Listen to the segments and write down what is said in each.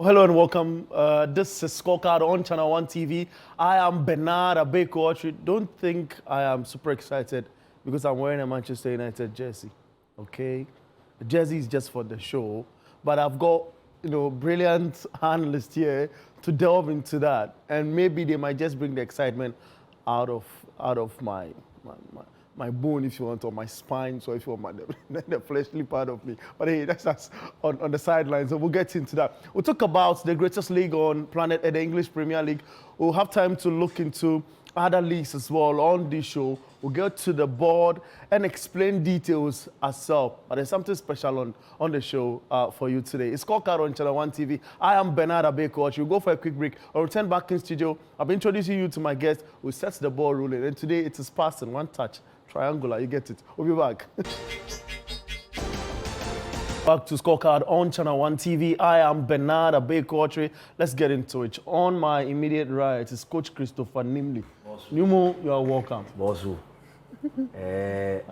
Hello and welcome. This is Scorecard on Channel 1 TV. I am Bernard Abekochi. Don't think I am super excited because I'm wearing a Manchester United jersey. Okay? The jersey is just for the show, but I've got, brilliant analysts here to delve into that, and maybe they might just bring the excitement out of my bone, if you want, or my spine, so if you want the fleshly part of me. But hey, that's us on the sidelines, so we'll get into that. We'll talk about the greatest league on planet, the English Premier League. We'll have time to look into other leagues as well on this show. We'll get to the board and explain details ourselves. But there's something special on the show for you today. It's Scorecard on Channel 1 TV. I am Bernard Abekochi. We'll go for a quick break. I'll return back in studio. I'll be introducing you to my guest. We'll set the ball rolling. And today it is passing, one touch. Triangular, you get it. We'll be back. Back to Scorecard on Channel 1 TV. I am Bernard Abekochi. Let's get into it. On my immediate right is Coach Christopher Nimley. Numo, you are welcome. Bosu.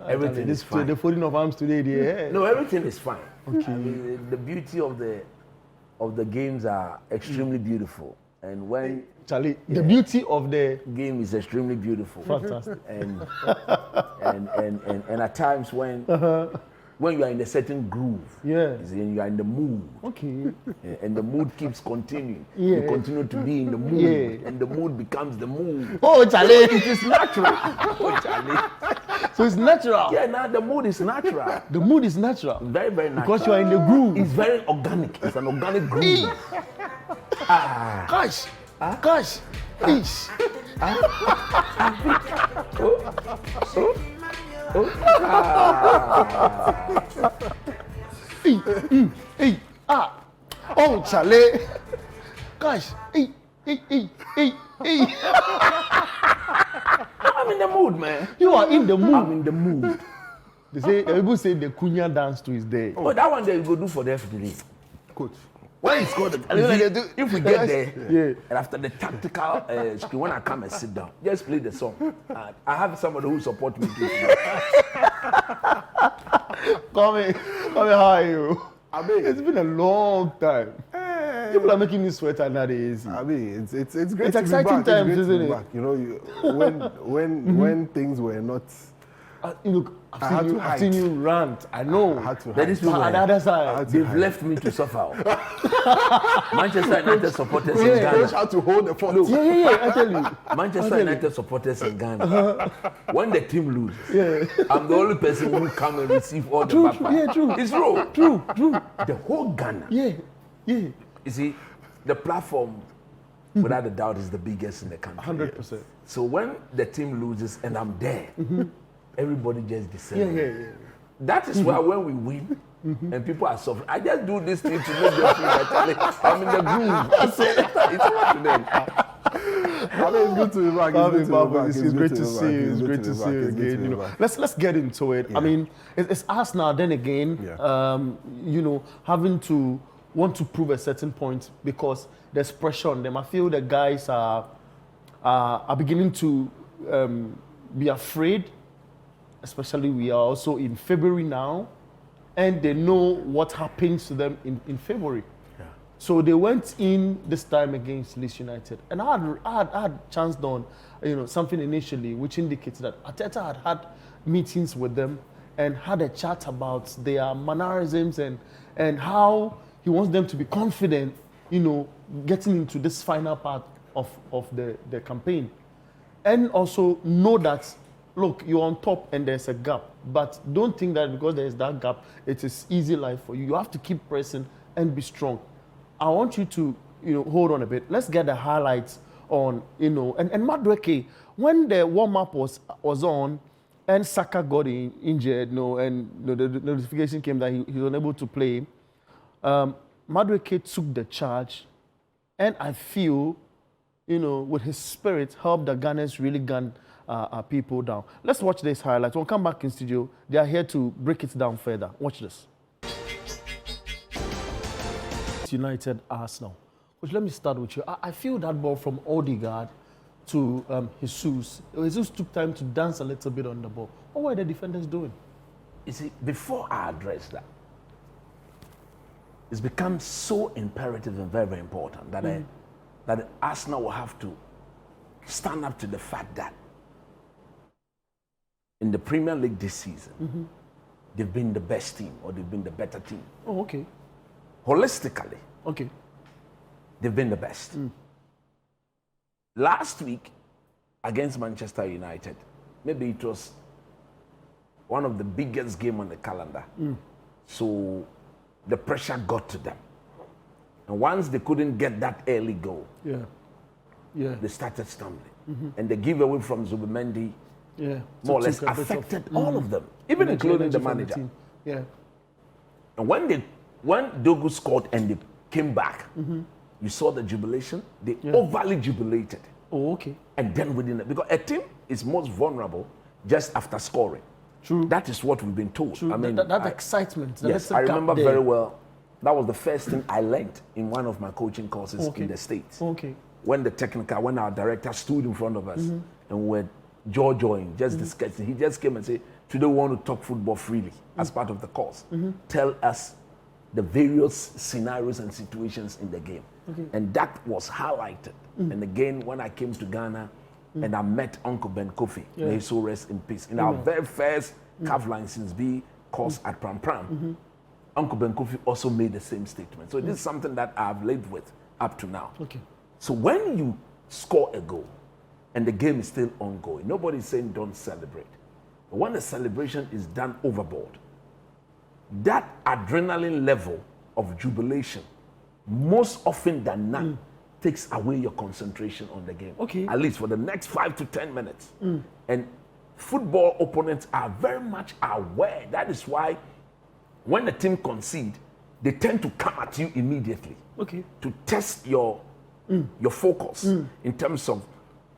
Everything is fine. The folding of arms today, dear. No, everything is fine. Okay. I mean, the beauty of the games are extremely beautiful. And when Charlie, the beauty of the game is extremely beautiful. Fantastic. And at times when you are in a certain groove, Yeah. you are in the mood. Okay. And the mood keeps continuing. Yeah. You continue to be in the mood. Yeah. And the mood becomes the mood. Oh, Charlie. It is natural. Oh, Charlie. So it's natural. Yeah, now the mood is natural. The mood is natural. Very, very natural. Because you are in the groove. It's very organic. It's an organic groove. Gosh. Gosh. Ish. Hey. Oh, Charlie. Gosh. Hey. I'm in the mood, man. You are in the mood. I'm in the mood. People say the Kunya dance to his day. Oh, that one there you go do for the FDD. Coach. When it's called, if we get there, Yeah. and after the tactical screen, when I come and sit down, just play the song. I have somebody who support me. Come here, how are you? I mean, It's been a long time. People are making me sweat and that is easy. I mean, it's great. It's to exciting be back. times, It's great to isn't be it? back. You know, when things were not, I've seen you rant. I know. I had to That hide. is But on the other side. They've left me to suffer. Manchester United supporters in Coach Ghana. had to hold the fort. Yeah, I tell you. Manchester United supporters in Ghana. When the team loses, I'm the only person who come and receive all the backfire. Yeah, true. It's true. True. The whole Ghana. Yeah. You see, the platform, without a doubt, is the biggest in the country. 100%. So when the team loses and I'm there, everybody just descends. Yeah. That is why when we win and people are suffering, I just do this thing to make them feel like I'm in the groove. That's it. It's up to them. I mean, it's good to be back. It's great to see you. It's great to see you again. You know, let's get into it. Yeah. I mean, it's us now. Then again, having to want to prove a certain point because there's pressure on them. I feel the guys are beginning to be afraid. Especially we are also in February now, and they know what happens to them in February. Yeah. So they went in this time against Leeds United, and I had chanced on, something initially which indicates that Arteta had meetings with them and had a chat about their mannerisms and how he wants them to be confident, getting into this final part of the campaign, and also know that. Look, you're on top and there's a gap, but don't think that because there's that gap, it is easy life for you. You have to keep pressing and be strong. I want you to, hold on a bit. Let's get the highlights on, and Madueke, when the warm-up was on and Saka got injured, and the notification came that he was unable to play, Madueke took the charge, and I feel, with his spirit, helped the Ghanaians really gun people down. Let's watch this highlight. We'll come back in studio. They are here to break it down further. Watch this. United Arsenal. Which, let me start with you. I feel that ball from Odegaard to Jesus. Jesus took time to dance a little bit on the ball. What were the defenders doing? You see, before I address that, it's become so imperative and very, very important that that Arsenal will have to stand up to the fact that in the Premier League this season, they've been the best team or they've been the better team. Oh, okay. Holistically, Okay. they've been the best. Last week against Manchester United, maybe it was one of the biggest games on the calendar. So the pressure got to them. And once they couldn't get that early goal, they started stumbling. And the giveaway from Zubimendi more or less affected all of them, even including the manager. And when Dogu scored and they came back, you saw the jubilation. They overly jubilated. Oh, okay. And then within it, because a team is most vulnerable just after scoring. True. That is what we've been told. True. I mean, that excitement. Yes, I remember very well. That was the first thing I learned in one of my coaching courses in the States. Okay. When our director stood in front of us and we're jaw-jawing, just discussing, he just came and said, today we want to talk football freely as part of the course. Tell us the various scenarios and situations in the game. And that was highlighted. And again, when I came to Ghana and I met Uncle Ben Kofi, may he so rest in peace, in our very first calf license B course at Pram Pram, Uncle Ben Kofi also made the same statement. So this is something that I've lived with up to now. Okay. So when you score a goal and the game is still ongoing, nobody's saying don't celebrate. But when the celebration is done overboard, that adrenaline level of jubilation, most often than not, takes away your concentration on the game. Okay. At least for the next 5 to 10 minutes. And football opponents are very much aware. That is why when the team concede, they tend to come at you immediately. Okay. To test your focus in terms of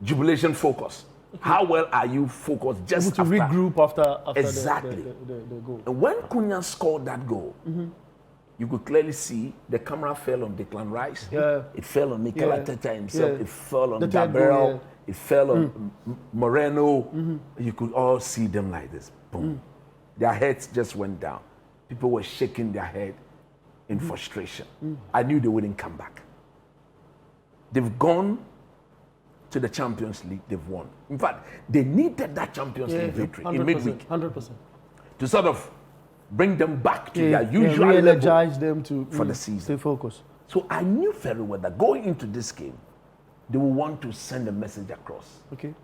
jubilation focus. Okay. How well are you focused just to regroup after exactly the goal? And when Cunha scored that goal, you could clearly see the camera fell on Declan Rice. It fell on Mikel Arteta himself. It fell on Gabriel. It fell on Moreno. You could all see them like this. Boom. Their heads just went down. People were shaking their head in frustration. I knew they wouldn't come back. They've gone to the Champions League, they've won. In fact, they needed that Champions League victory in midweek 100%. to sort of bring them back to their usual level re-energize them for the season. Stay focused. So I knew very well that going into this game, they will want to send a message across. Okay.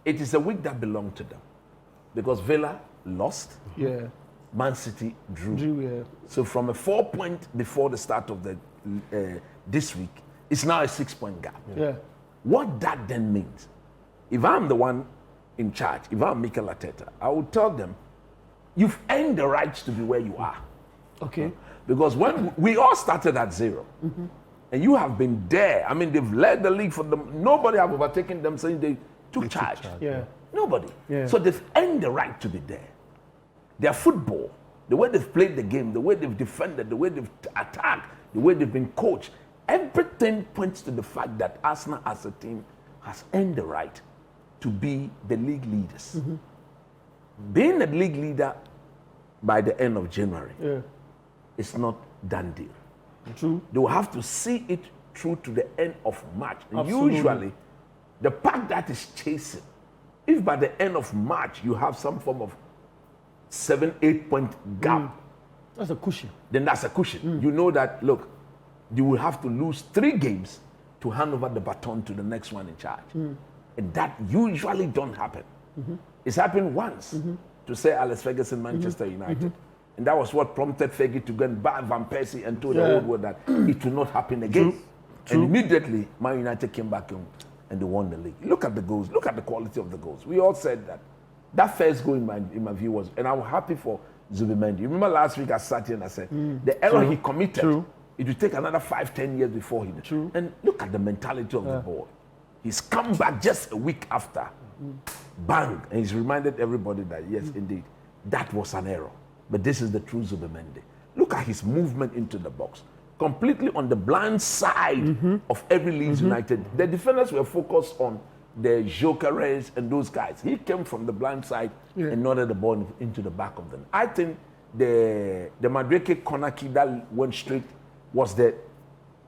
It is a week that belonged to them because Villa lost. Man City drew. So from a 4-point before the start of the this week, it's now a 6-point gap. What that then means, if I'm the one in charge, if I'm Mikel Arteta, I would tell them, you've earned the right to be where you are. Okay. Because when we all started at 0, and you have been there, I mean, they've led the league for them. Nobody have overtaken them saying they took charge. Nobody. So they've earned the right to be there. Their football, the way they've played the game, the way they've defended, the way they've attacked, the way they've been coached, everything points to the fact that Arsenal as a team has earned the right to be the league leaders. Being the league leader by the end of January is not done deal. True. They will have to see it through to the end of March. Absolutely. Usually, the pack that is chasing, if by the end of March you have some form of 7-8 point gap, that's a cushion. Then that's a cushion. You know that, look, you will have to lose 3 games to hand over the baton to the next one in charge. And that usually don't happen. It's happened once to Sir Alex Ferguson, Manchester United. And that was what prompted Fergie to go and buy Van Persie and told the whole world that it will not happen again. And immediately, Man United came back home and they won the league. Look at the goals. Look at the quality of the goals. We all said that. That first goal in my view was, and I'm happy for Zubimendi. You remember last week I sat here and I said, the error he committed, it will take another 5-10 years before he did. And look at the mentality of the boy. He's come back just a week after. Bang. And he's reminded everybody that, yes, indeed, that was an error. But this is the true Zubimendi. Look at his movement into the box. Completely on the blind side of every Leeds United. The defenders were focused on the Jokeres and those guys. He came from the blind side and nodded the ball into the back of them. I think the Madueke corner kick that went straight was the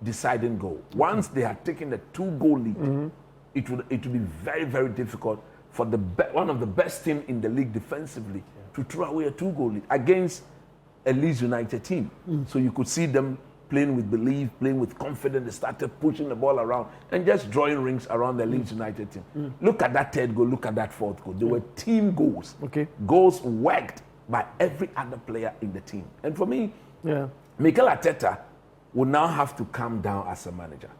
deciding goal. Once they had taken the 2-goal lead, it would be very, very difficult for one of the best team in the league defensively to throw away a 2-goal lead against a Leeds United team. So you could see them playing with belief, playing with confidence. They started pushing the ball around and just drawing rings around the Leeds United team. Look at that third goal, look at that fourth goal. They were team goals. Okay. Goals worked by every other player in the team. And for me, Mikel Arteta will now have to calm down as a manager.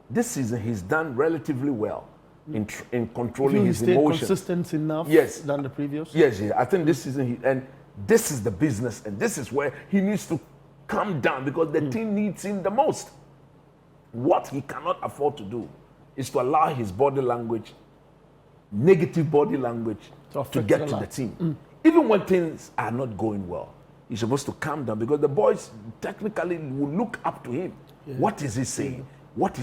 This season, he's done relatively well in controlling his emotions. Consistent enough than the previous? Yes. I think this season, and this is the business, and this is where he needs to calm down because the team needs him the most. What he cannot afford to do is to allow his body language, negative body language, to get to the team. Even when things are not going well, he's supposed to calm down because the boys technically will look up to him. What is he saying? What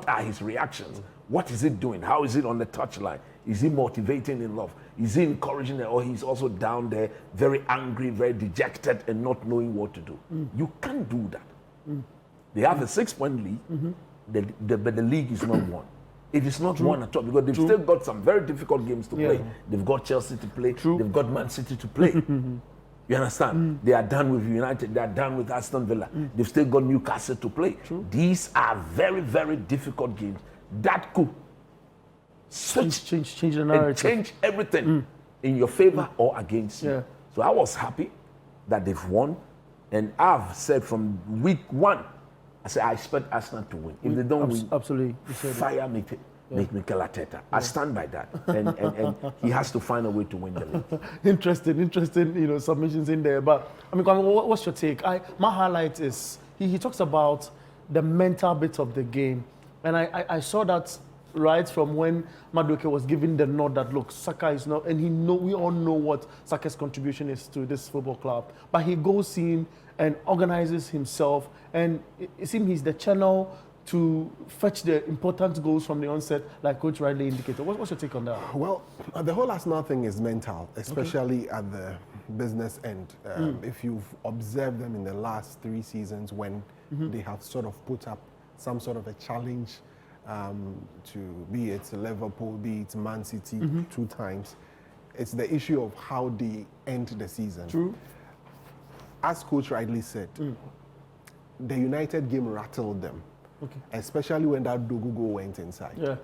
are his reactions? What is he doing? How is it on the touchline? Is he motivating in love? Is he encouraging them? Or he's also down there, very angry, very dejected, and not knowing what to do? You can't do that. They have a 6-point lead, but the league is not won. It is not won at all because they've still got some very difficult games to play. They've got Chelsea to play. They've got Man City to play. You understand? They are done with United. They are done with Aston Villa. They've still got Newcastle to play. These are very, very difficult games that could change the narrative. Change everything in your favor or against you. So I was happy that they've won. And I've said from week 1, I said I expect Arsenal to win. If they don't win, absolutely, fire Mikel Arteta. I stand by that. And he has to find a way to win the league. Interesting, submissions in there. But I mean, what's your take? My highlight is he talks about the mental bit of the game. And I saw that right from when Madueke was giving the nod that look, Saka is not, and we all know what Saka's contribution is to this football club. But he goes in and organizes himself, and it seems he's the channel to fetch the important goals from the onset, like Coach rightly indicated. What's your take on that? Well, the whole Arsenal thing is mental, especially at the business end. If you've observed them in the last 3 seasons when they have sort of put up some sort of a challenge to be it Liverpool, be it Man City 2 times, it's the issue of how they end the season. True. As Coach rightly said, the United game rattled them. Especially when that Dogu goal went inside.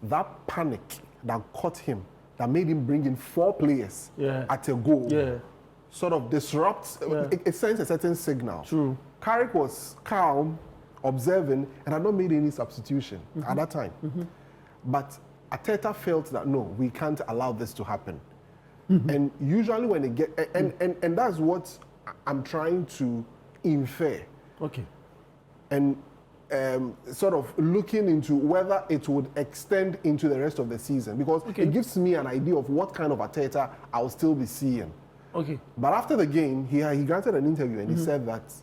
That panic that caught him, that made him bring in 4 players at a goal, sort of disrupts, it sends a certain signal. True. Carrick was calm, observing, and had not made any substitution at that time. But Arteta felt that, no, we can't allow this to happen. And usually when they get, and that's what I'm trying to infer. And sort of looking into whether it would extend into the rest of the season, because it gives me an idea of what kind of Arteta I'll still be seeing. But after the game, he granted an interview and he said that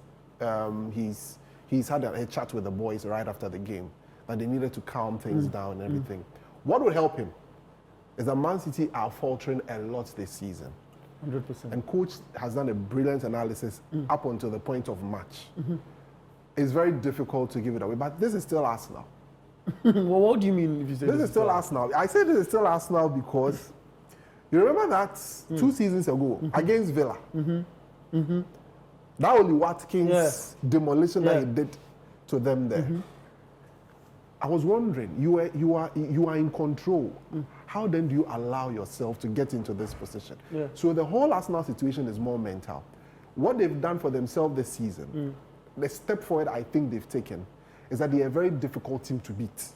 he's had a chat with the boys right after the game, that they needed to calm things down and everything. What would help him is that Man City are faltering a lot this season. 100%. And Coach has done a brilliant analysis up until the point of match. It's very difficult to give it away, but this is still Arsenal. Well, what do you mean if you say this is still Arsenal? I say this is still Arsenal because you remember that 2 seasons ago against Villa, that Oli Watkins demolition that he did to them there. I was wondering, you are in control. How then do you allow yourself to get into this position? So the whole Arsenal situation is more mental. What they've done for themselves this season, the step forward I think they've taken is that they are a very difficult team to beat.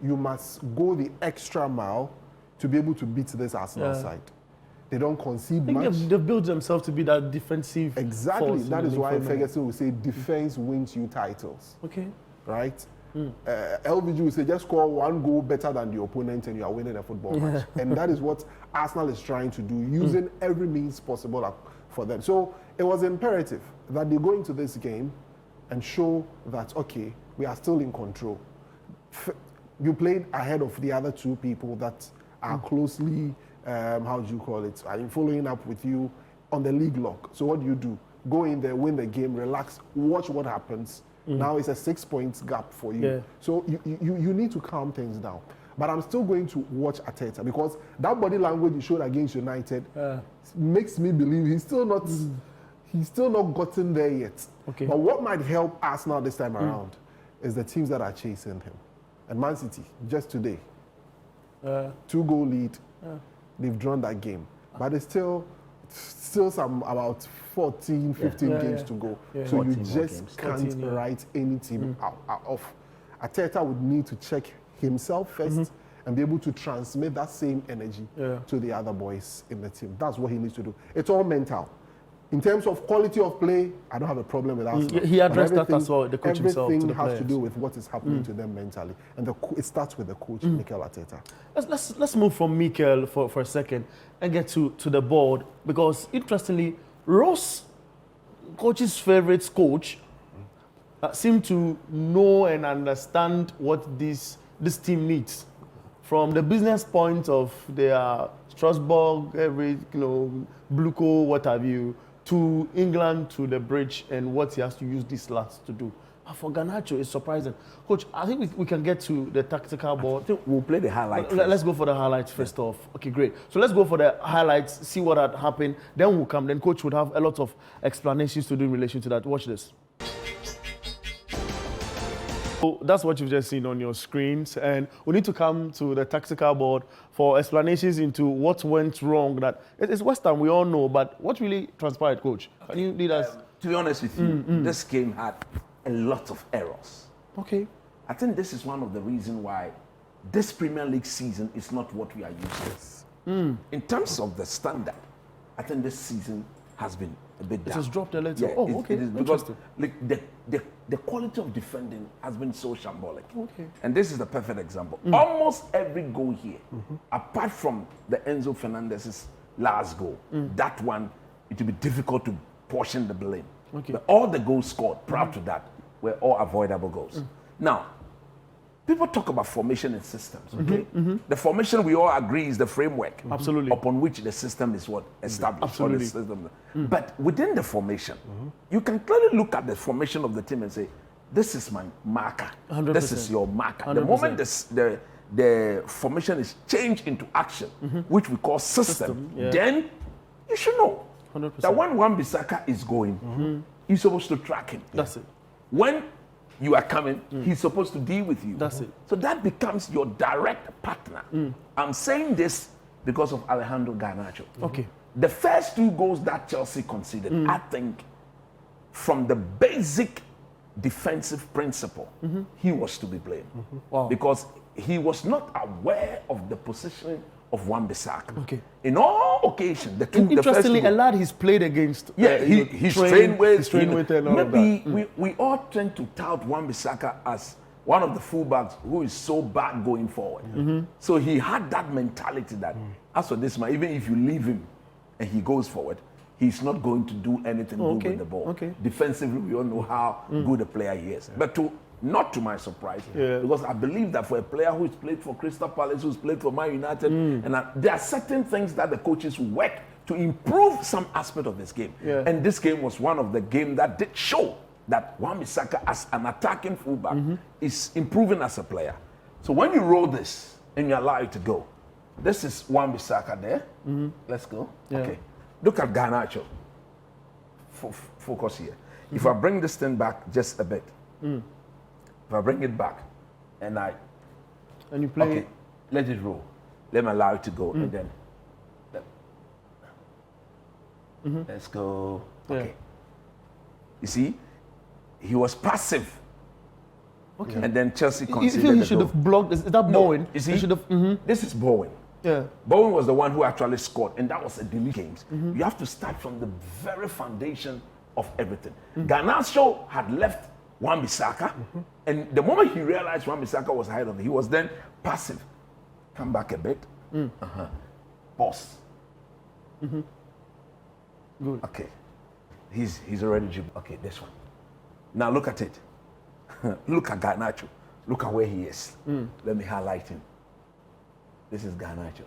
You must go the extra mile to be able to beat this Arsenal side. They don't concede much. They've built themselves to be that defensive. Exactly. That is why Ferguson will say defense wins you titles. Right? LVG will say just score 1 goal better than the opponent and you are winning a football match. And that is what Arsenal is trying to do, using every means possible for them. So it was imperative that they go into this game and show that, okay, we are still in control. You played ahead of the other 2 people that are closely, how do you call it, following up with you on the league lock. So what do? Go in there, win the game, relax, watch what happens. Now it's a 6 points gap for you. Yeah. So you need to calm things down. But I'm still going to watch Arteta because that body language he showed against United makes me believe he's still not gotten there yet. Okay. But what might help Arsenal this time around is the teams that are chasing him. And Man City, just today, 2-goal lead, they've drawn that game. But it's still some about 14, 15 games to go. Yeah. So you just can't write any team out off. Arteta would need to check himself first and be able to transmit that same energy to the other boys in the team. That's what he needs to do. It's all mental. In terms of quality of play, I don't have a problem with Arsenal. He addressed that as well, the coach himself. Everything to the has players. to do with what is happening to them mentally. And it starts with the coach, Mikel Arteta. Let's move from Mikel for a second and get to the board, because interestingly, Ross, coach's favorite coach, seemed to know and understand what this team needs. From the business point of their Strasbourg, Bluco, what have you, to England, to the bridge, and what he has to use these lads to do. But for Garnacho, it's surprising. Coach, I think we can get to the tactical board. I think we'll play the highlights. Let's go for the highlights first off. Okay, great. So let's go for the highlights, see what had happened. Then we'll come. Then Coach would have a lot of explanations to do in relation to that. Watch this. So that's what you've just seen on your screens, and we need to come to the tactical board for explanations into what went wrong. That it's West Ham, we all know, but what really transpired, Coach? Can you lead us? To be honest with you, this game had a lot of errors. Okay. I think this is one of the reasons why this Premier League season is not what we are used to. In terms of the standard, I think this season has been a bit down. It has dropped a little. Yeah, okay. It is because the quality of defending has been so shambolic. Okay. And this is the perfect example. Almost every goal here, apart from the Enzo Fernandez's last goal, that one, it will be difficult to portion the blame. Okay. But all the goals scored prior to that were all avoidable goals. Now, people talk about formation and systems, okay? The formation, we all agree, is the framework Absolutely. upon which the system is what established. Absolutely. Or the system. But within the formation, you can clearly look at the formation of the team and say, this is my marker. 100%. This is your marker. 100%. The moment the formation is changed into action, which we call system, then you should know 100%. that when Wan-Bissaka is going, you're supposed to track him. That's it. When you are coming, he's supposed to deal with you. That's it. So that becomes your direct partner. I'm saying this because of Alejandro Garnacho. Okay. The first 2 goals that Chelsea conceded, I think, from the basic defensive principle, he was to be blamed. Wow. Because he was not aware of the positioning of Wan-Bissaka. Okay. In all occasions, the Interestingly, first 2 a goals, lad he's played against. he's trained with. He's trained with and all of maybe that. we all tend to tout Wan-Bissaka as one of the fullbacks who is so bad going forward. So he had that mentality that, as for this man, even if you leave him and he goes forward, he's not going to do anything good with the ball. Okay. Defensively, we all know how good a player he is. But not to my surprise, because I believe that for a player who's played for Crystal Palace, who's played for Man United, and there are certain things that the coaches work to improve some aspect of this game. And this game was one of the games that did show that Wan-Bissaka as an attacking fullback is improving as a player. So when you roll this and you allow it to go, this is Wan-Bissaka there. Let's go. Okay. Look at Garnacho. Focus here. If I bring this thing back just a bit, if I bring it back and you play. Okay, let it roll. Let me allow it to go and then let's go. Okay. You see, he was passive. Okay. And then Chelsea You conceded feel he the should goal. have blocked? Is that Bowen? You see, He should have. this is Bowen. Yeah. Bowen was the one who actually scored, and that was a delete games. You have to start from the very foundation of everything. Garnacho had left Wan-Bissaka, and the moment he realized Wan-Bissaka was ahead of him, he was then passive. Come back a bit. Pause. Good. Okay. He's already dribbled. Okay, this one. Now look at it. Look at Garnacho. Look at where he is. Let me highlight him. This is Garnacho.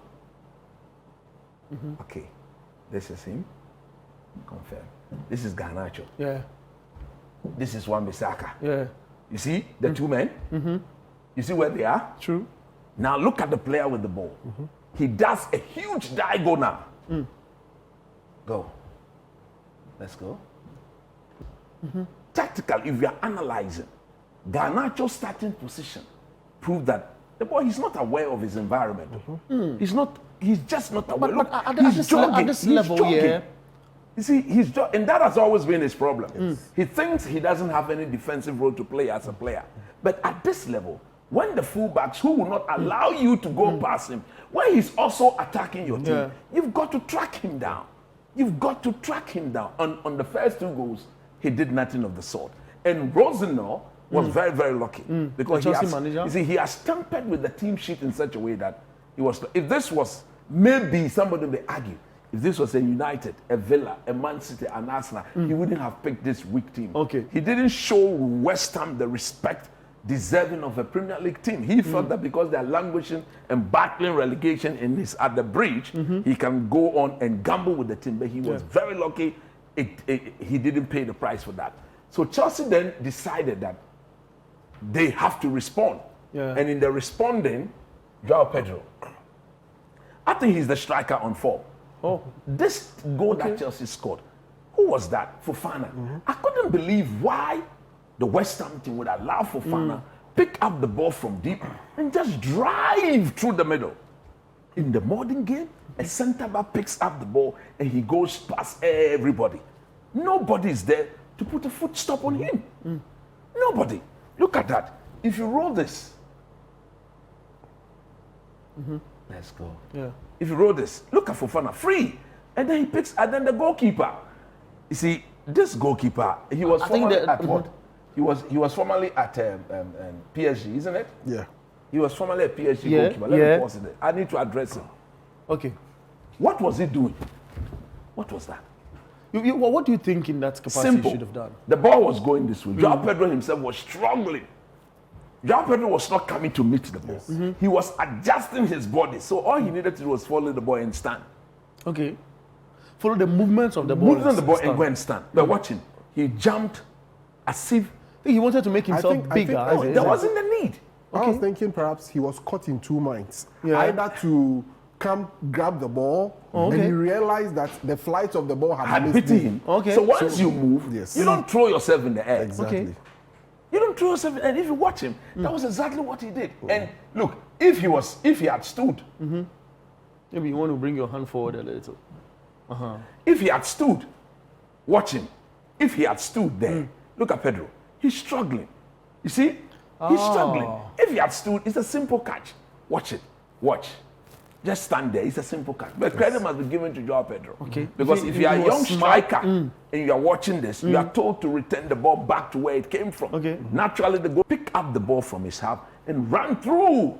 Okay. This is him. Confirm. This is Garnacho. Yeah. This is Wan-Bissaka. Yeah. You see the two men? You see where they are? True. Now look at the player with the ball. He does a huge diagonal. Go. Let's go. Tactical, if you are analyzing, Garnacho's starting position proved that the boy, he's not aware of his environment. He's just not aware. But Look, at he's jogging. this He's level, jogging. yeah. You see, and that has always been his problem. He thinks he doesn't have any defensive role to play as a player. But at this level, when the fullbacks who will not allow you to go past him, when he's also attacking your team, you've got to track him down. You've got to track him down. On the first two goals, he did nothing of the sort. And Rosenau was very, very lucky because he has tampered with the team sheet in such a way that he was. If this was maybe somebody may argue, if this was a United, a Villa, a Man City, an Arsenal, he wouldn't have picked this weak team. Okay. He didn't show West Ham the respect deserving of a Premier League team. He felt that because they're languishing and battling relegation and he's at the bridge, he can go on and gamble with the team. But he was very lucky. He didn't pay the price for that. So Chelsea then decided that they have to respond. Yeah. And in the responding, João Pedro, I think he's the striker on form. Oh. This goal that Chelsea scored, who was that? Fofana. I couldn't believe why the West Ham team would allow Fofana pick up the ball from deep and just drive through the middle. In the modern game, a centre back picks up the ball and he goes past everybody. Nobody is there to put a foot stop on him. Nobody. Look at that. If you roll this, let's go. Yeah. If you roll this, look at Fofana, free. And then he picks, and then the goalkeeper. You see, this goalkeeper, he was formerly at what? He was formerly at PSG, isn't it? Yeah. He was formerly a PSG goalkeeper. Let me pause it. I need to address him. Okay. What was he doing? What was that? What do you think in that capacity Simple. you should have done? The ball was going this way. João Pedro himself was struggling. João Pedro was not coming to meet the ball. He was adjusting his body. So all he needed to do was follow the ball and stand. Okay. Follow the movements of the ball. Movement the ball and go and stand. But watch him. He jumped as if He wanted to make himself bigger. there wasn't the need. I was thinking perhaps he was caught in two minds. Yeah. Either to come grab the ball, and he realized that the flight of the ball had missed beaten him. Okay. So once you move, Yes. you don't throw yourself in the air. Exactly. Okay. You don't throw yourself in the air. And if you watch him, that was exactly what he did. And look, if he had stood, Maybe you want to bring your hand forward a little. if he had stood, watch him. If he had stood there, look at Pedro. He's struggling. You see? He's struggling. If he had stood, it's a simple catch. Watch it. Watch. Just stand there. It's a simple catch. But credit must be given to João Pedro. Okay. Because if you are a young striker and you are watching this, you are told to return the ball back to where it came from. Okay. Naturally, they go pick up the ball from his half and run through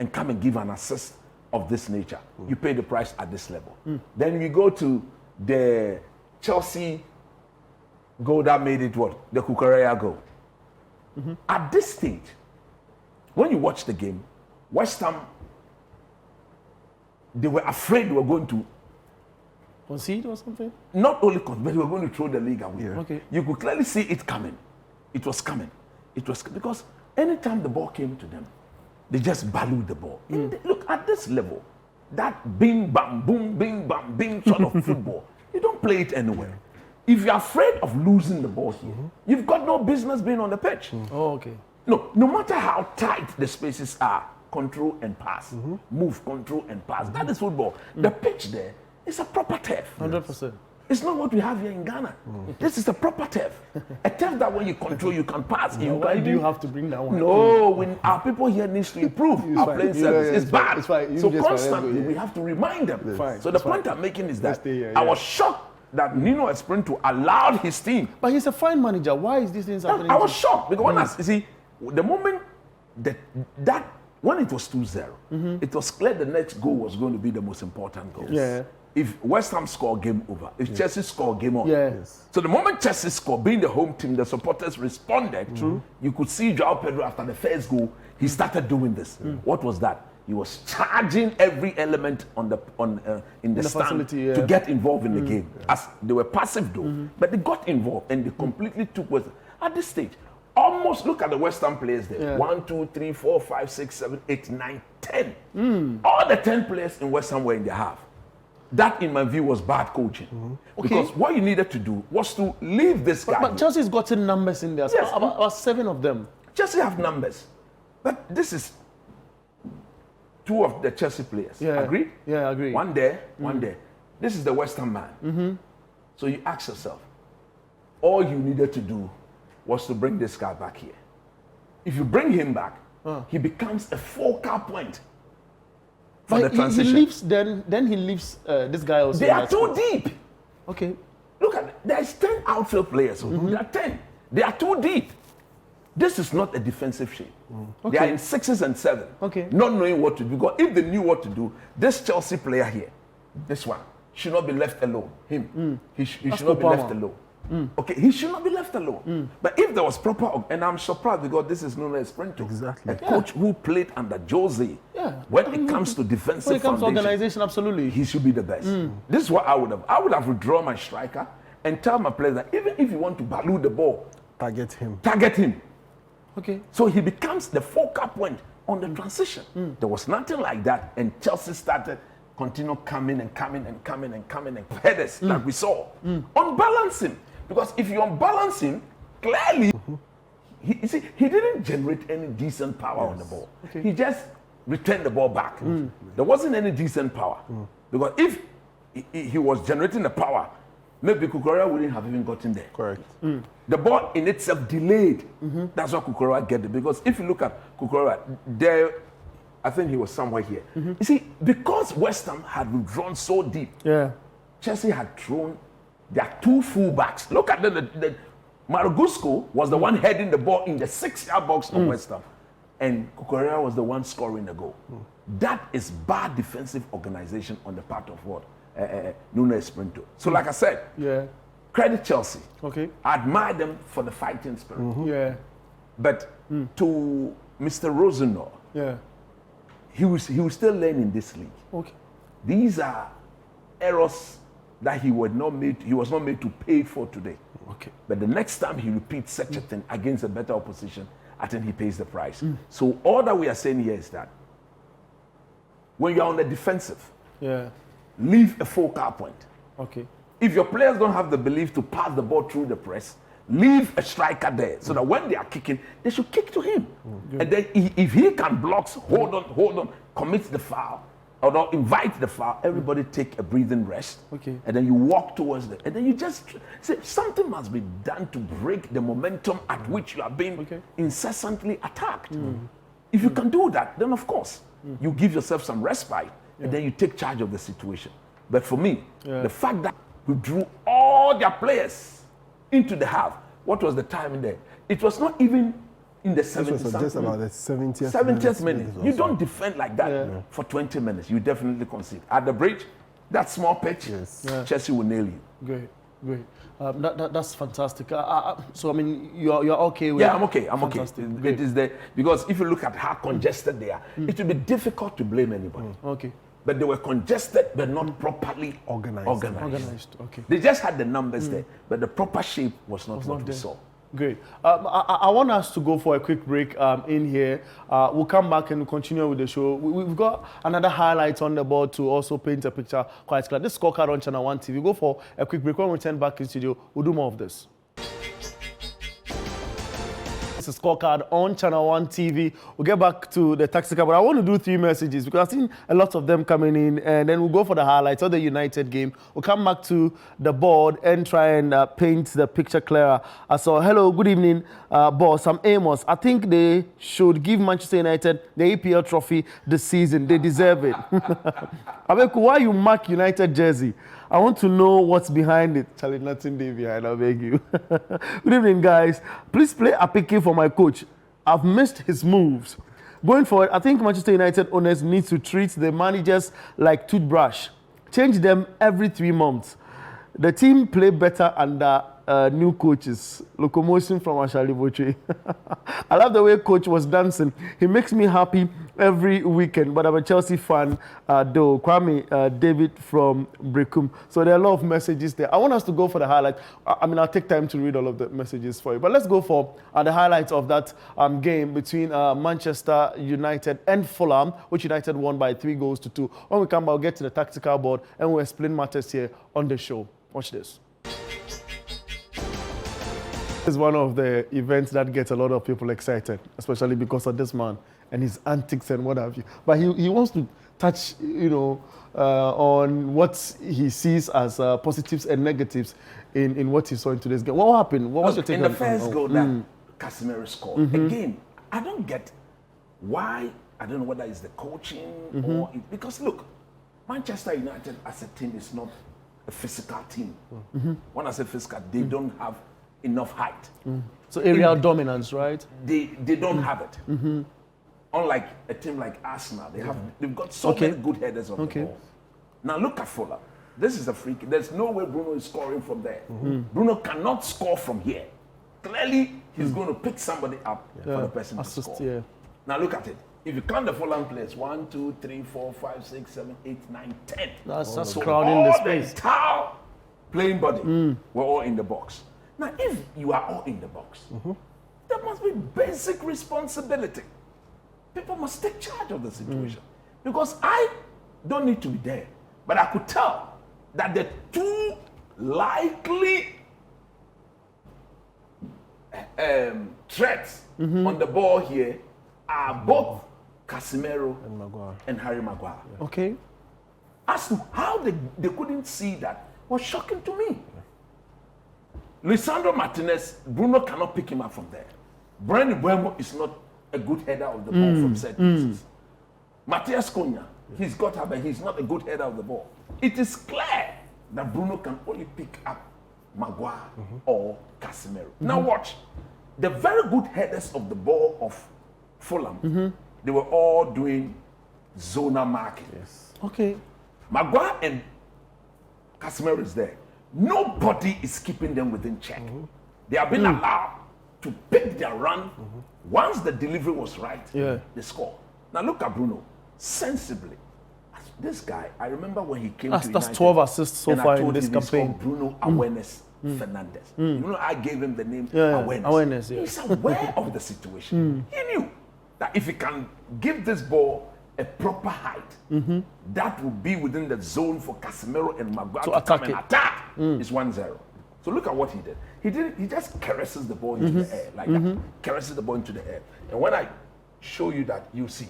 and come and give an assist of this nature. You pay the price at this level. Then we go to the Chelsea goal that made it what? The Cucurella goal. At this stage, when you watch the game, West Ham, they were afraid they were going to Concede or something? not only concede, but they were going to throw the league away. Okay. You could clearly see it coming. It was coming. It was because anytime the ball came to them, they just valued the ball. Look, at this level, that bing bam boom bing bam bing sort of football, you don't play it anywhere. If you're afraid of losing the ball here, you've got no business being on the pitch. Oh, okay. No matter how tight the spaces are, control and pass. Move, control and pass. That is football. The pitch there is a proper turf. 100%. It's not what we have here in Ghana. This is a proper turf. A turf that when you control, you can pass. Why do you have to bring that one? No, when our people here needs to improve our fine. playing Yeah, service. yeah, It's it's bad. fine. It's fine. You So just fine. constantly Yeah. we have to remind them. Fine. So the It's point fine. I'm making is Let's that stay here, I yeah. was shocked that Nuno Espirito allowed his team. But he's a fine manager. Why is this thing happening? I was shocked because when you see the moment that when it was 2-0, it was clear the next goal was going to be the most important goal. Yeah. If West Ham score, game over. If Chelsea score, game on. Yeah. Yes. So the moment Chelsea scored, being the home team, the supporters responded. You could see João Pedro after the first goal, he started doing this. What was that? he was charging every element on the in the stand facility, to get involved in the game. As they were passive though, but they got involved and they completely took with at this stage. Almost look at the West Ham players there. 1, 2, 3, 4, 5, 6, 7, 8, 9, 10. All the 10 players in West Ham were in the half. That, in my view, was bad coaching. Because what you needed to do was to leave this guy. But Chelsea's gotten numbers in there. Yes. About 7 of them. Chelsea have numbers. But this is 2 of the Chelsea players. Yeah. Agree? Yeah, I agree. One there, one there. This is the West Ham man. So you ask yourself, all you needed to do was to bring this guy back here. If you bring him back, he becomes a focal point for the transition. He leaves, then he leaves this guy also. They are too deep. Okay. Look at it. There's 10 outfield players. There are 10. They are too deep. This is not a defensive shape. They are in 6s and 7. Okay. Not knowing what to do. Because if they knew what to do, this Chelsea player here, this one, should not be left alone. Him. He should not be left alone. Okay, he should not be left alone. But if there was proper, and I'm surprised because this is known as Sprinter. Exactly. A coach who played under Jose. When it comes to defensive When it comes to foundation, organization, absolutely. he should be the best. This is what I would have. I would have withdrawn my striker and tell my players that even if you want to balloon the ball, Target him. target him. Okay. So he becomes the focal point on the transition. There was nothing like that, and Chelsea started continue coming and headers like we saw. Unbalance him. Because if you unbalance him, clearly, you see, he didn't generate any decent power on the ball. Okay. He just returned the ball back. There wasn't any decent power. Because if he was generating the power, maybe Kukurea wouldn't have even gotten there. Correct. The ball in itself delayed. That's what Kukurea get it. Because if you look at Kukurea, there, I think he was somewhere here. You see, because West Ham had withdrawn so deep, Chelsea had thrown their 2 fullbacks. Look at the Maragusco was the one heading the ball in the 6-yard box of West Ham, and Kukurea was the one scoring the goal. That is bad defensive organization on the part of what Nuno Espirito. So, like I said, credit Chelsea. Okay. I admire them for the fighting spirit. Yeah. But to Mr. Rosenau, he was still learning this league. Okay. These are errors that he was not made to pay for today. Okay. But the next time he repeats such a thing against a better opposition, I think he pays the price. So all that we are saying here is that when you're on the defensive, leave a focal point. Okay. If your players don't have the belief to pass the ball through the press, leave a striker there so that when they are kicking, they should kick to him. And then if he can block, hold on, commit the foul, or not invite the foul, everybody take a breathing rest. Okay. And then you walk towards them. And then you just say something must be done to break the momentum at which you are being incessantly attacked. If you can do that, then of course, you give yourself some respite and then you take charge of the situation. But for me, the fact that we drew all their players into the half, what was the time in there? It was not even in the 70th This was just about the 70th minute. You don't defend like that for 20 minutes. You definitely concede. At the bridge, that small pitch, Chelsea will nail you. Great. That's fantastic. So I mean, you're okay with? Yeah, I'm okay. Fantastic. It is there because if you look at how congested they are, it will be difficult to blame anybody. Okay. But they were congested, but not properly organized. Okay. They just had the numbers there, but the proper shape was not what we saw. Great. I want us to go for a quick break in here. We'll come back and continue with the show. We've got another highlight on the board to also paint a picture quite clear. This Scorecard on Channel 1 TV. We'll go for a quick break. When we return back in studio, we'll do more of this. This is Scorecard on Channel 1 TV. We'll get back to the tactical, but I want to do 3 messages because I've seen a lot of them coming in, and then we'll go for the highlights of the United game. We'll come back to the board and try and paint the picture clearer. So, hello, good evening, boss. I'm Amos. I think they should give Manchester United the EPL trophy this season. They deserve it. Abeku, why you mark United jersey? I want to know what's behind it. Charlie, nothing there behind, I beg you. Good evening, guys. Please play a picky for my coach. I've missed his moves. Going forward, I think Manchester United owners need to treat the managers like toothbrush. Change them every 3 months. The team play better under new coaches. Locomotion from Ashali Boche. I love the way coach was dancing. He makes me happy every weekend. But I'm a Chelsea fan, though. Kwame David from Brekum. So there are a lot of messages there. I want us to go for the highlights. I mean, I'll take time to read all of the messages for you. But let's go for the highlights of that game between Manchester United and Fulham, which United won by 3-2. When we come back, we'll get to the tactical board and we'll explain matters here on the show. Watch this. It's one of the events that gets a lot of people excited, especially because of this man and his antics and what have you. But he wants to touch, on what he sees as positives and negatives in what he saw in today's game. What happened? What was your take in on the first goal that Casemiro scored? Again, I don't get why. I don't know whether it's the coaching or because look, Manchester United as a team is not a physical team. When I say physical, they don't have enough height. So aerial dominance, right? They don't have it. Unlike a team like Arsenal, they've got so many good headers on the ball. Now look at Fulham. This is a free kick. There's no way Bruno is scoring from there. Bruno cannot score from here. Clearly, he's going to pick somebody up for the person to score. Yeah. Now look at it. If you count the Fulham players, 1, 2, 3, 4, 5, 6, 7, 8, 9, 10. That's so crowding the space. The entire playing body were all in the box. Now, if you are all in the box, there must be basic responsibility. People must take charge of the situation. Because I don't need to be there, but I could tell that the two likely threats on the ball here are both Casemiro and Harry Maguire. Okay. As to how they couldn't see that was shocking to me. Lisandro Martinez, Bruno cannot pick him up from there. Brandon Buemo is not a good header of the ball from set pieces. Matthias Cunha, he's got her, but he's not a good header of the ball. It is clear that Bruno can only pick up Maguire or Casemiro. Now watch. The very good headers of the ball of Fulham, they were all doing zonal marking. Yes. Okay. Maguire and Casemiro is there. Nobody is keeping them within check. They have been allowed to pick their run. Once the delivery was right, they score. Now look at Bruno. Sensibly. This guy, I remember when he came to United. That's 12 assists so far in this campaign. Bruno Awareness Fernandez. You know, I gave him the name Awareness. He's aware of the situation. He knew that if he can give this ball a proper height, that would be within the zone for Casemiro and Maguire to come and attack. It's 1-0. So look at what he did. He just caresses the ball into the air like that. Caresses the ball into the air. And when I show you that, you see.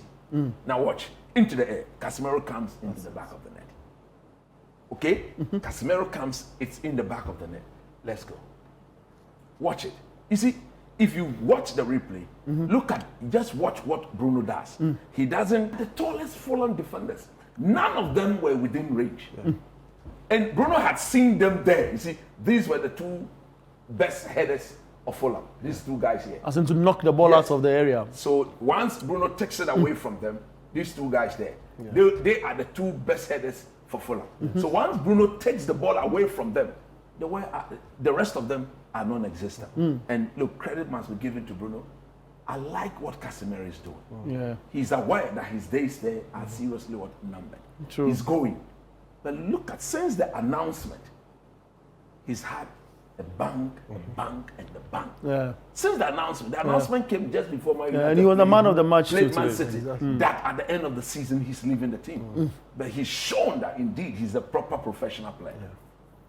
Now watch. Into the air. Casemiro comes into the back of the net. Okay? Casemiro comes, it's in the back of the net. Let's go. Watch it. You see, if you watch the replay, just watch what Bruno does. He doesn't, the tallest Fulham defenders, none of them were within range. And Bruno had seen them there. You see, these were the two best headers of Fulham. These two guys here. As in to knock the ball out of the area. So once Bruno takes it away from them, these two guys there, they are the two best headers for Fulham. So once Bruno takes the ball away from them, the rest of them are non-existent. And look, credit must be given to Bruno. I like what Casemiro is doing. He's aware that his days there are seriously numbered. True. He's going. But look at, since the announcement, he's had a bang, a bang, and a bang. Since the announcement came just before my and he was the man of the match too. Man City, that at the end of the season he's leaving the team. But he's shown that indeed he's a proper professional player.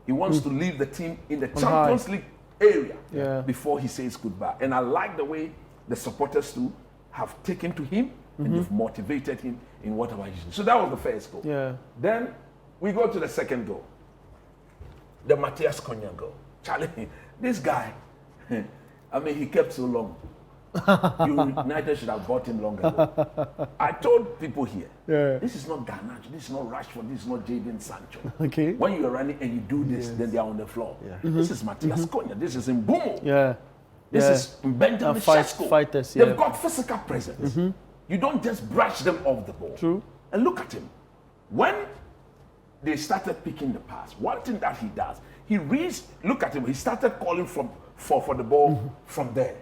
He wants to leave the team in the Champions League area before he says goodbye. And I like the way the supporters too have taken to him and they've motivated him in whatever he's doing. So that was the first goal. Then we go to the second goal. The Matthias Cunha goal. Charlie, this guy, I mean, he kept so long. United should have bought him long ago. I told people here, this is not Garnacho, this is not Rashford, this is not Jadon Sancho. Okay. When you are running and you do this, then they are on the floor. This is Matthias Cunha, this is Mbumo. This is Benjamin Sesko. Fighters, They've got physical presence. You don't just brush them off the ball. True. And look at him. When they started picking the pass. One thing that he does, he reads, look at him, he started calling for the ball from there.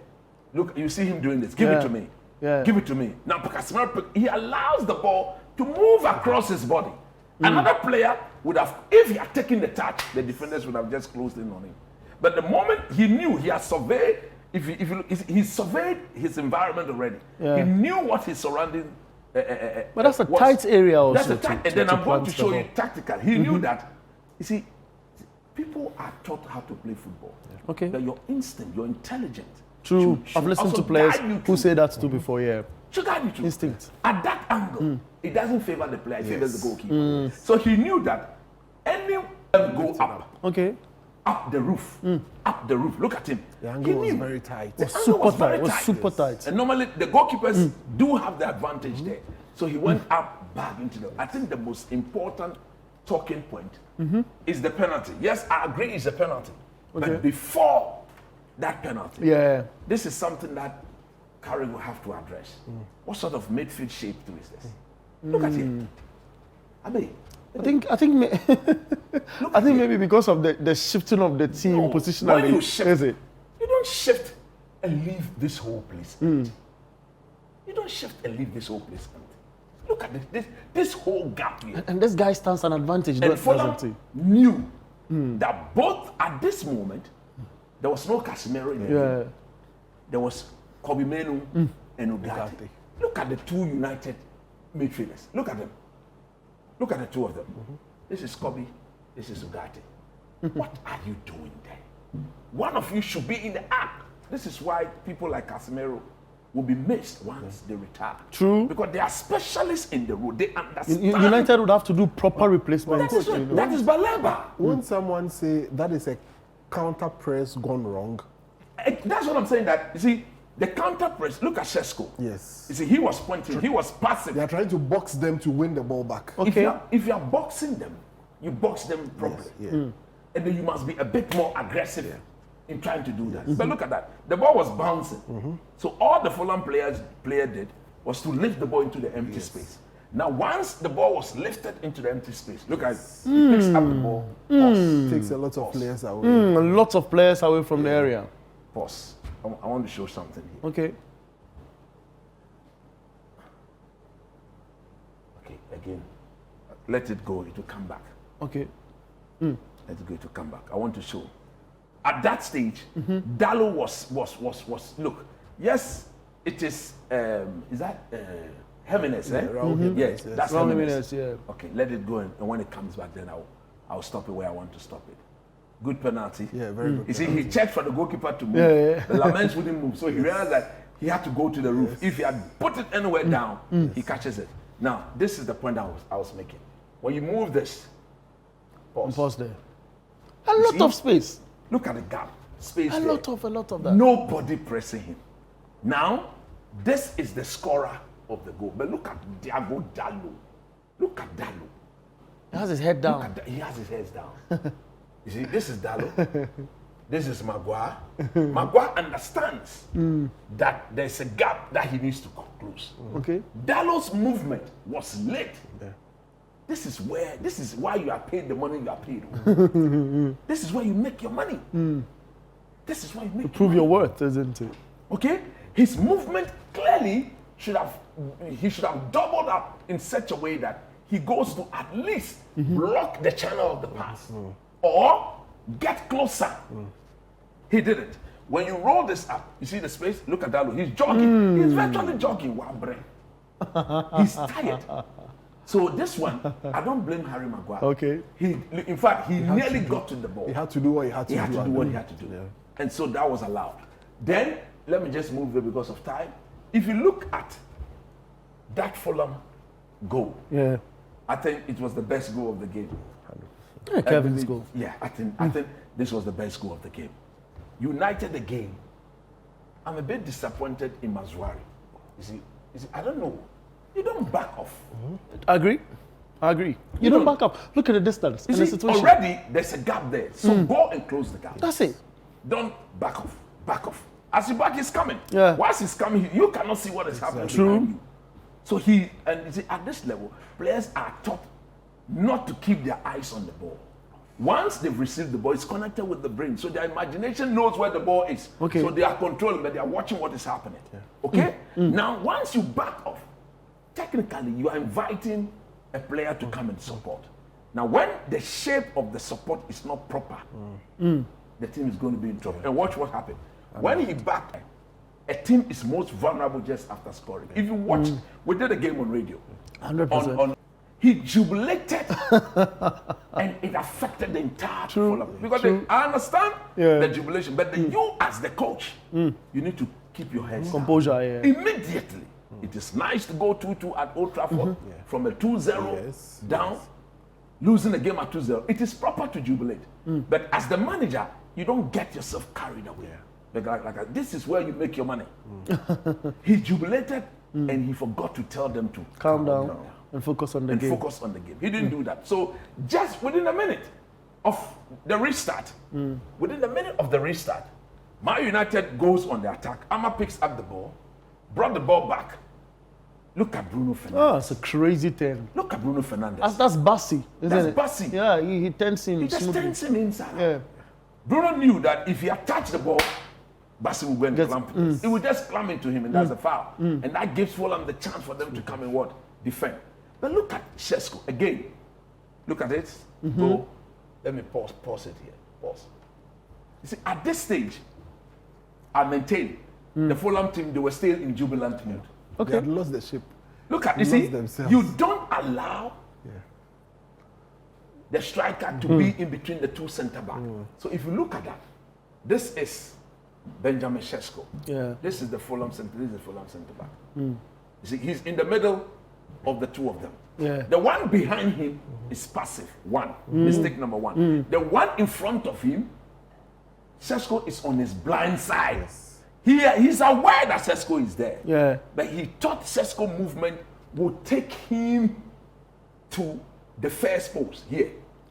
Look, you see him doing this. Give it to me. Yeah. Give it to me. Now, Casemiro, he allows the ball to move across his body. Another player would have, if he had taken the touch, the defenders would have just closed in on him. But the moment he knew, he had surveyed, if you look, he surveyed his environment already. Yeah. He knew what his surrounding But that's a tight area also. That's a tight, and then I'm going to plant show the you ball. tactical. He knew that. You see, people are taught how to play football. Okay. That your instinct, your intelligence. True. should I've listened also to players guide you who to- say that too before, yeah. should guide you to. Instinct. At that angle, it doesn't favor the player, it favors the goalkeeper. So he knew that any go up, Okay. up the roof, Look at him. The He angle was knew. very tight. The Super angle was tight. very It was tight. super tight. And normally the goalkeepers do have the advantage there. So he went up back into the. I think the most important talking point is the penalty. Yes, I agree it's a penalty. Okay. But before that penalty, Yeah. this is something that Carrick will have to address. What sort of midfield shape too is this? Look at him. Abi, I think I think maybe because of the shifting of the team no, positionally. when you shift, Is it? you don't shift and leave this whole place. empty. You don't shift and leave this whole place empty. Look at this whole gap here. And this guy stands an advantage, And doesn't Fulham he? knew that both at this moment, there was no Casemiro in the Yeah. game. There was Kobe Menu and Ugarte. Look at the two United midfielders. Look at them. Look at the two of them. This is Kobe, this is Ugarte. What are you doing there? One of you should be in the act. This is why people like Casemiro will be missed once they retire. True. Because they are specialists in the role. They understand. United would have to do proper replacements. That is, you know. that is Baleba. When someone say that is a counter press gone wrong, That's what I'm saying. That you see, the counter press. Look at Shesko. yes, You see, he was pointing. He was passive. they are trying to box them to win the ball back. Okay. If you are boxing them, you box them properly, Yeah. and then you must be a bit more aggressive in trying to do that. But look at that. The ball was bouncing. So all the Fulham player did was to lift the ball into the empty space. Now, once the ball was lifted into the empty space, look at it. He picks up the ball. Pause. Takes a lot of players away. Lots of players away from the area. Pause. I want to show something here. Okay. Okay, again. Let it go. It will come back. Okay. Let it go. It will come back. I want to show. At that stage, Dallo was. Look. Yes, it is. Is that Jimenez? Eh? Raul Jimenez, Yes, yes. that's Raul Jimenez. Jimenez, yeah. Okay, let it go, and when it comes back, then I'll stop it where I want to stop it. Good penalty. Yeah, very good. You see, he checked for the goalkeeper to move. Yeah. The Lamens wouldn't move, so he realized that he had to go to the roof. If he had put it anywhere down, he catches it. Now, this is the point I was making. When you move this, Pause there. A lot see? of space. Look at the gap, space A there. lot of that. Nobody pressing him. Now, this is the scorer of the goal. But look at Diago Dallo. Look at Dallo. He has his head Look down. at he has his head down. You see, this is Dallo. This is Maguire. Maguire understands that there's a gap that he needs to close. Okay. Dallo's movement was late. This is why you are paid the money you are paid. This is where you make your money. This is why you make Prove your your money. worth, isn't it? Okay? His movement clearly should have doubled up in such a way that he goes to at least block the channel of the pass or get closer. He didn't. When you roll this up, you see the space? Look at that. He's jogging. He's virtually jogging. Wow, brain. He's tired. So this one, I don't blame Harry Maguire. Okay. In fact, he nearly got to the ball. He had to do what he had to He had do. to do what he had to do. Yeah. And so that was allowed. Then, let me just move there because of time. If you look at that Fulham goal, Yeah. I think it was the best goal of the game. Yeah, Kevin's goal. Yeah, I think this was the best goal of the game. United again. I'm a bit disappointed in Mazwari. You see, I don't know. You don't back off. I agree. You don't back up. Look at the distance You and the see, situation. already there's a gap there. So go and close the gap. That's it. Don't back off. Back off. As you back, he's coming. Yeah. Once he's coming, you cannot see what is happening True. behind you. So and you see, at this level, players are taught not to keep their eyes on the ball. Once they've received the ball, it's connected with the brain. So their imagination knows where the ball is. Okay. So they are controlling, but they are watching what is happening. Okay? Now, once you back off, technically, you are inviting a player to come and support. Now, when the shape of the support is not proper, the team is going to be in trouble. And watch what happened. When he backed, a team is most vulnerable just after scoring. If you watch, we did a game on radio. 100%. He jubilated and it affected the entire Fulham. Because I understand the jubilation, but you as the coach, you need to keep your head Composure, immediately. It is nice to go 2-2 at Old Trafford from a 2-0 down, losing the game at 2-0. It is proper to jubilate. But as the manager, you don't get yourself carried away. Like this is where you make your money. He jubilated and he forgot to tell them to calm down. And focus on the game. Focus on the game. He didn't do that. So just within a minute of the restart, Man United goes on the attack. Amma picks up the ball, brought the ball back. Look at Bruno Fernandes. Oh, it's a crazy thing. Look at Bruno Fernandes. That's Bassi, isn't it? That's Bassi. Yeah, he turns him. He just smoothly. turns him inside. Yeah. Bruno knew that if he had touched the ball, Bassi would go and clamp it. He would just clamp into him, and that's a foul. And that gives Fulham the chance for them to come and defend. But look at Šeško again. Look at it. Go. Let me pause it here. Pause. You see, at this stage, I maintain the Fulham team, they were still in jubilant mood. They had lost the ship. Look at, you see, you don't allow the striker to be in between the two centre backs. So if you look at that, this is Benjamin Šeško. Yeah. This is the Fulham centre. This is the Fulham centre back. You see, he's in the middle of the two of them. Yeah. The one behind him is passive. Mistake number one. The one in front of him, Šeško is on his blind side. He's aware that Šeško is there. Yeah. But he thought Šeško movement would take him to the first post here.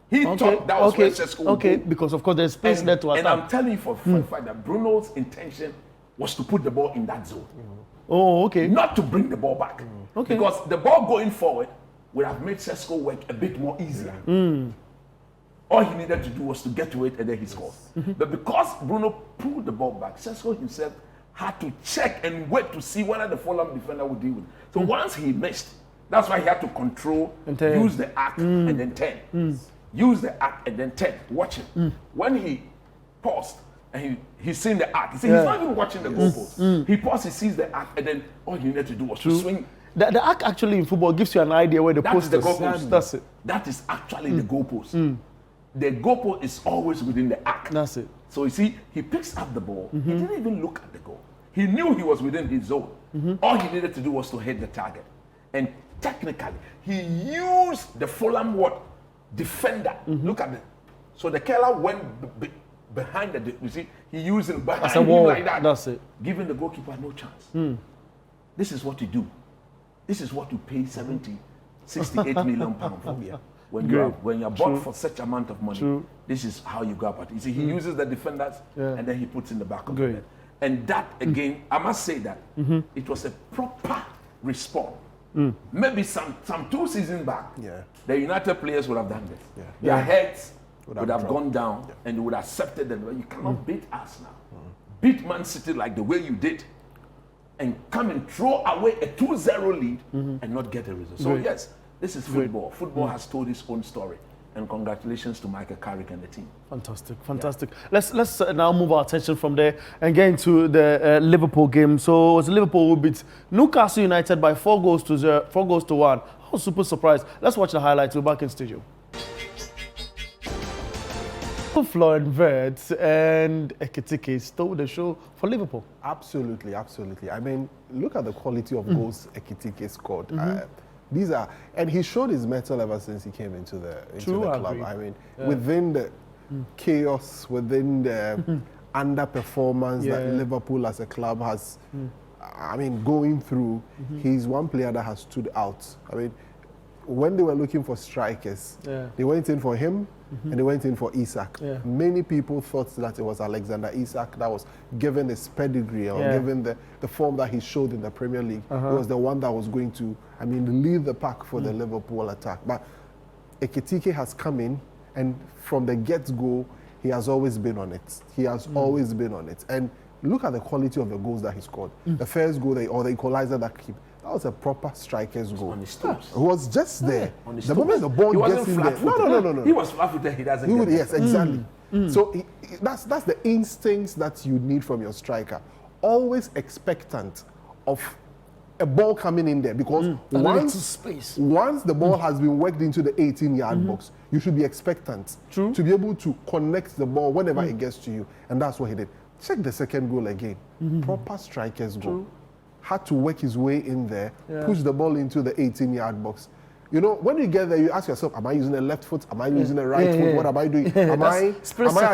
He thought that was where Šeško would go. Because of course there's space there to attack. And I'm telling you for a fact that Bruno's intention was to put the ball in that zone. Oh, okay. Not to bring the ball back. Okay. Because the ball going forward would have made Šeško work a bit more easier. All he needed to do was to get to it and then he scores. But because Bruno pulled the ball back, Šeško himself had to check and wait to see whether the Fulham defender would deal with it. So once he missed, that's why he had to control, use the arc and then turn. Use the arc and then turn. Watch him. When he paused and he's seen the arc, he's not even watching the goalpost. He paused, he sees the arc, and then all he needed to do was to swing. The arc actually in football gives you an idea where the That post is the is. goalpost. That's it. That is actually the goalpost. The goalpost is always within the arc. That's it. So you see, he picks up the ball. He didn't even look at the goal. He knew he was within his zone. All he needed to do was to hit the target. And technically, he used the Fulham defender. Look at it. So the Keller went behind the. You see, he used it behind him like that. That's it. Giving the goalkeeper no chance. This is what you do. This is what you pay 68 million pounds for. When you're bought for such amount of money, this is how you go about it. You see, he uses the defenders and then he puts in the back of the net. And that again, I must say that it was a proper response. Maybe some 2 seasons back, the United players would have done this. Their heads would have gone down and they would have accepted them. You cannot beat us now. Beat Man City like the way you did and come and throw away a 2-0 lead and not get a result. So yes, this is football. Football has told its own story. And congratulations to Michael Carrick and the team. Fantastic. Let's now move our attention from there and get into the Liverpool game. So it was Liverpool who beat Newcastle United by 4 goals to 1. I was super surprised. Let's watch the highlights. We're back in studio. Florian Wirtz and Ekitike stole the show for Liverpool. Absolutely. I mean, look at the quality of goals Ekitike scored. These are, and he showed his mettle ever since he came into the club. I mean, within the chaos, within the underperformance that Liverpool as a club has, I mean, going through, he's one player that has stood out. I mean, when they were looking for strikers, they went in for him and they went in for Isak. Many people thought that it was Alexander Isak that was given his pedigree or given the form that he showed in the Premier League. He was the one that was going to, I mean, lead the pack for the Liverpool attack. But Ekitike has come in, and from the get-go, he has always been on it. He has always been on it. And look at the quality of the goals that he scored. The first goal, or the equalizer that that was a proper striker's goal. On his toes. He was just there. On his The toes. moment the ball He wasn't gets in there. flat-footed. No. He was flat-footed. He doesn't. He would, get yes, that. exactly. So that's the instincts that you need from your striker. Always expectant of a ball coming in there, because once the ball has been worked into the 18-yard box, you should be expectant to be able to connect the ball whenever it gets to you, and that's what he did. Check the second goal again. Proper striker's goal. Had to work his way in there, push the ball into the 18-yard box. You know, when you get there, you ask yourself, am I using a left foot? Am I using a right foot? What am I doing? Am I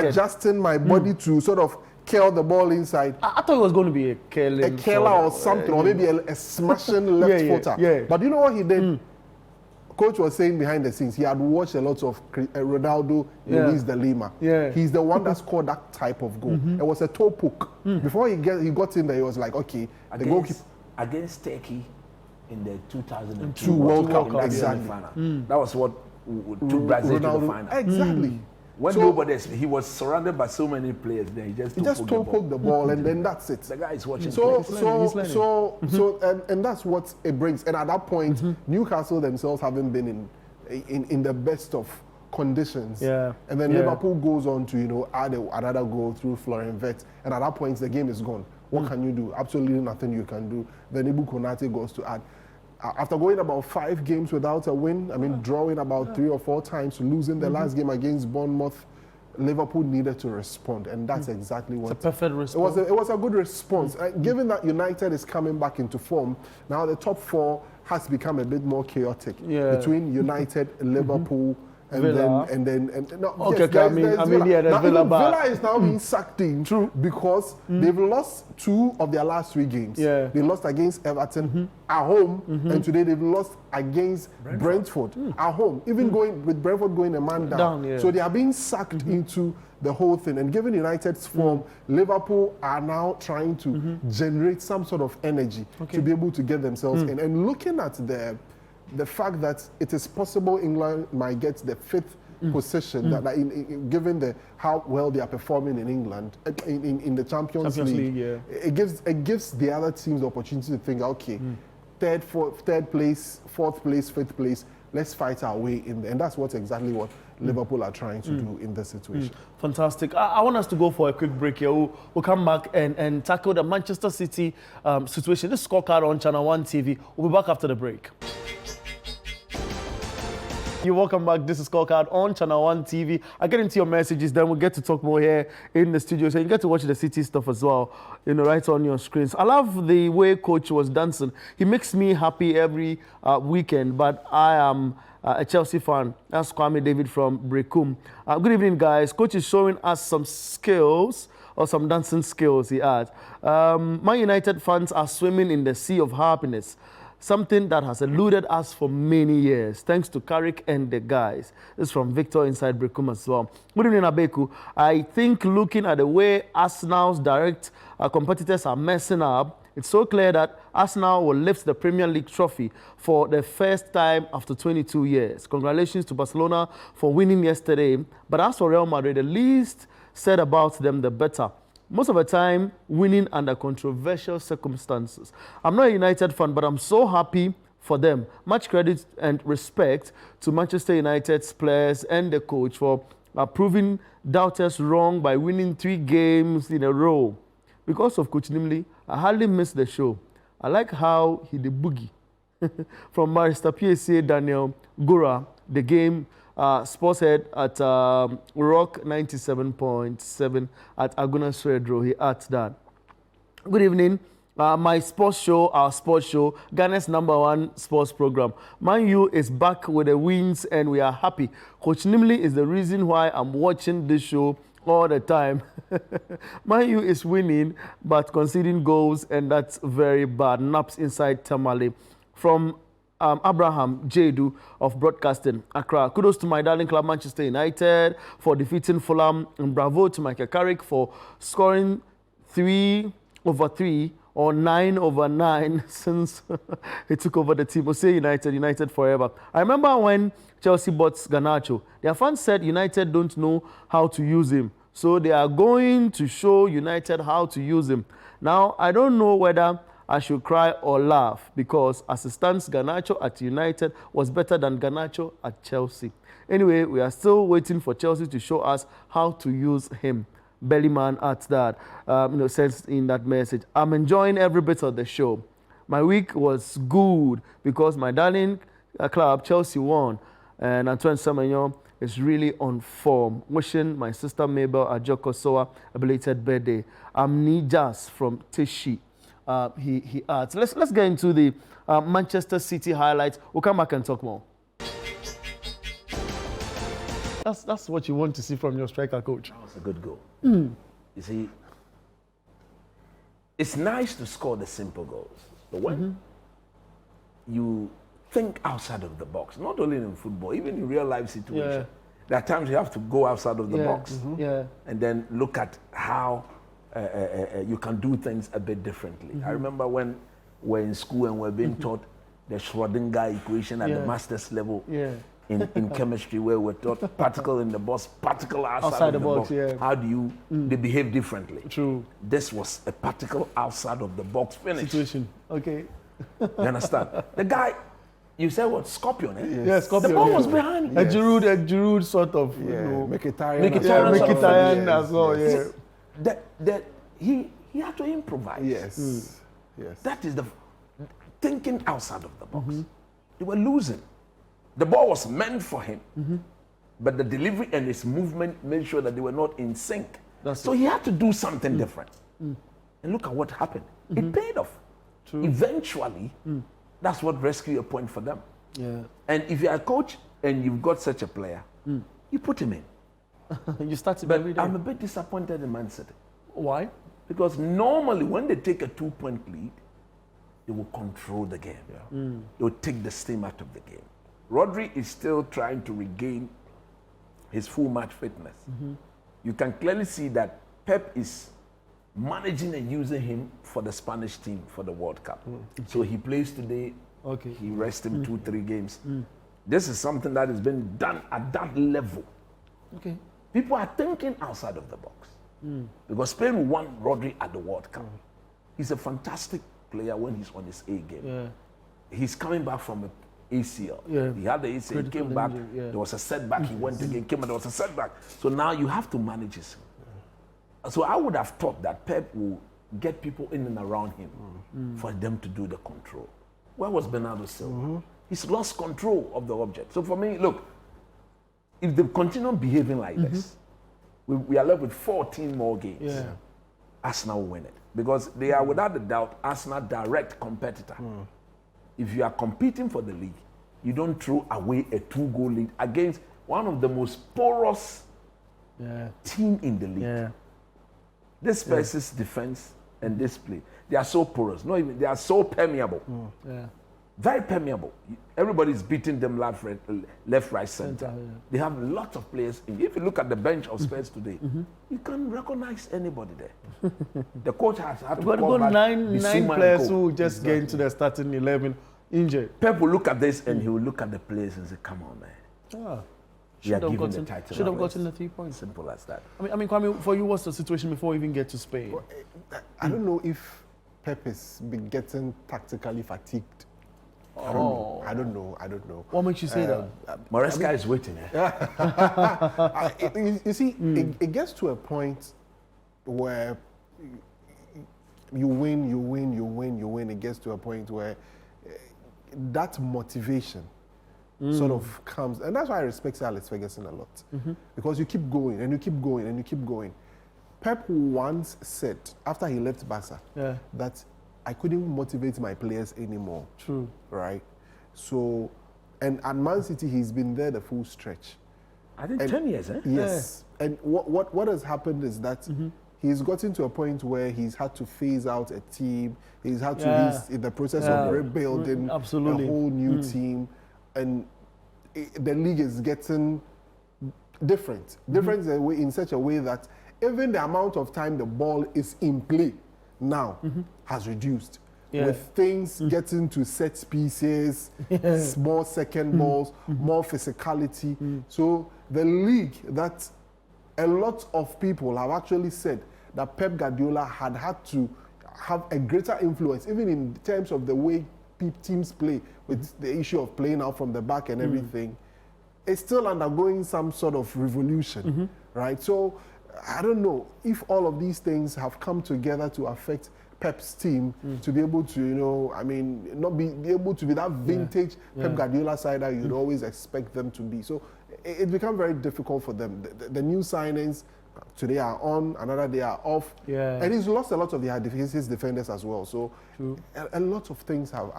adjusting my body to sort of curl the ball inside? I thought it was going to be a curling. A curler or something, or maybe a smashing left footer. Yeah. But you know what he did? Coach was saying behind the scenes, he had watched a lot of Ronaldo, Luis de Lima. He's the one that scored that type of goal. It was a toe poke. Before he got in there, he was like, okay, the goalkeeper. Against Turkey in the 2002 World Cup, Cup exactly. final. That was what took Brazil to the final. Exactly. When nobody, he was surrounded by so many players, then he just toe poked the ball, and then that's it. The guy is watching. And that's what it brings. And at that point, Newcastle themselves haven't been in the best of conditions. And then Liverpool goes on to add another goal through Florian Wirtz, and at that point the game is gone. What can you do? Absolutely nothing you can do. Then Ibu Konate goes to add. After going about 5 games without a win, drawing about 3 or 4 times, losing the last game against Bournemouth, Liverpool needed to respond, and that's exactly what. It's a perfect response. It was a good response. Given that United is coming back into form, now the top 4 has become a bit more chaotic between United, Liverpool, and Villa. then Villa is now being sucked in because they've lost 2 of their last 3 games. They lost against Everton at home, and today they've lost against Brentford at home. Even going with Brentford going a man down. So they are being sucked into the whole thing. And given United's form, Liverpool are now trying to generate some sort of energy to be able to get themselves in. And looking at the fact that it is possible England might get the 5th position, given how well they are performing in England, in the Champions League, it gives the other teams the opportunity to think, okay, third place, 4th place, 5th place, let's fight our way in there. And that's exactly what Liverpool are trying to do in this situation. Fantastic. I want us to go for a quick break here. We'll come back and tackle the Manchester City situation. This Scorecard on Channel 1 TV. We'll be back after the break. You're welcome back. This is Scorecard on Channel 1 TV. I get into your messages, then we'll get to talk more here in the studio. So you get to watch the City stuff as well, right on your screens. I love the way Coach was dancing. He makes me happy every weekend, but I am a Chelsea fan. That's Kwame David from Brekum. Good evening, guys. Coach is showing us some skills, or some dancing skills, he adds. Man United fans are swimming in the sea of happiness. Something that has eluded us for many years. Thanks to Carrick and the guys. This is from Victor inside Brekum as well. Good evening, Abeku. I think looking at the way Arsenal's direct competitors are messing up, it's so clear that Arsenal will lift the Premier League trophy for the first time after 22 years. Congratulations to Barcelona for winning yesterday. But as for Real Madrid, the least said about them, the better. Most of the time, winning under controversial circumstances. I'm not a United fan, but I'm so happy for them. Much credit and respect to Manchester United's players and the coach for proving doubters wrong by winning 3 games in a row. Because of Coach Nimley, I hardly miss the show. I like how he did boogie. From Barrister PSA Daniel Gora, the game sports head at Rock 97.7 at Aguna Swedro. He adds that. Good evening. My sports show, our sports show, Ghana's #1 sports program. Man U is back with the wins and we are happy. Coach Nimley is the reason why I'm watching this show all the time. Man U is winning but conceding goals, and that's very bad. Naps inside Tamale. From Abraham Jadu of Broadcasting, Accra. Kudos to my darling club Manchester United for defeating Fulham, and bravo to Michael Carrick for scoring 3/3 or 9/9 since he took over the team. We'll say United forever. I remember when Chelsea bought Garnacho, their fans said United don't know how to use him. So they are going to show United how to use him. Now, I don't know whether I should cry or laugh because as it stands, Garnacho at United was better than Garnacho at Chelsea. Anyway, we are still waiting for Chelsea to show us how to use him. Bellyman adds that, says in that message, I'm enjoying every bit of the show. My week was good because my darling club, Chelsea, won. And Antoine Semenyo is really on form. Wishing my sister Mabel Ajokosoa a belated birthday. I'm Nijas from Tishi. He adds. Let's get into the Manchester City highlights. We'll come back and talk more. That's what you want to see from your striker coach. That was a good goal. You see, it's nice to score the simple goals, but when you think outside of the box, not only in football, even in real life situations, there are times you have to go outside of the box and then look at how you can do things a bit differently. I remember when we're in school and we're being taught the Schrödinger equation at the master's level. In chemistry, where we're taught particle in the box, particle outside of the box. How do they behave differently? True. This was a particle outside of the box finish. Situation. Okay. You understand? The guy, you said what? Scorpion, eh? Yeah, Scorpion. The ball was behind him. A Giroud sort of, Mkhitaryan as well, That he had to improvise. Yes. That is the thinking outside of the box. They were losing. The ball was meant for him, but the delivery and his movement made sure that they were not in sync. So he had to do something different. And look at what happened. It paid off. True. Eventually, that's what rescued a point for them. Yeah. And if you're a coach and you've got such a player, you put him in. You start to But I'm a bit disappointed in Man City. Why? Because normally when they take a 2-point lead, they will control the game. They will take the steam out of the game. Rodri is still trying to regain his full match fitness. You can clearly see that Pep is managing and using him for the Spanish team for the World Cup. So he plays today, he rests him 2-3 games. This is something that has been done at that level. Okay. People are thinking outside of the box. Because Spain won Rodri at the World Cup. He's a fantastic player when he's on his A game. He's coming back from a ACL. He had the ACL, he came back, there was a setback, he went again, came and there was a setback. So now you have to manage his. So I would have thought that Pep will get people in and around him for them to do the control. Where was Bernardo Silva? He's lost control of the object. So for me, look, if they continue behaving like this, we are left with 14 more games. Arsenal will win it. Because they are without a doubt Arsenal direct competitor. If you are competing for the league, you don't throw away a 2-goal lead against one of the most porous team in the league. This Spurs' defense and this play, they are so porous. No, even they are so permeable. Very permeable. Everybody's beating them left, right, center. They have lots of players. If you look at the bench of Spurs today, you can't recognize anybody there. The coach has had to call back nine players who just get into the starting 11 injured. Pep will look at this and he will look at the players and say, "Come on, man." Should have gotten the 3 points. Simple as that. I mean, Kwame, for you, what's the situation before we even get to Spain? Well, I don't know if Pep has been getting tactically fatigued. I don't know. What makes you say that? Maresca is waiting. You see, it gets to a point where you win. It gets to a point where that motivation sort of comes. And that's why I respect Alex Ferguson a lot. Because you keep going and you keep going and you keep going. Pep once said, after he left Barca, that I couldn't motivate my players anymore. True. Right? So, and at Man City, he's been there the full stretch. I think 10 years, eh? Yes. And what has happened is that he's gotten to a point where he's had to phase out a team. He's had to, he's in the process of rebuilding a whole new team. And the league is getting different. Different in such a way that even the amount of time the ball is in play, now has reduced. Yeah. With things getting to set pieces, small second balls, more physicality. So the league that a lot of people have actually said that Pep Guardiola had to have a greater influence, even in terms of the way teams play, with the issue of playing out from the back and everything, it's still undergoing some sort of revolution, right? So I don't know if all of these things have come together to affect Pep's team to be able to, not be able to be that vintage Pep Guardiola side that you'd always expect them to be. So it's become very difficult for them. The new signings, today are on, another day are off. Yeah. And he's lost a lot of his defenders as well. So a lot of things are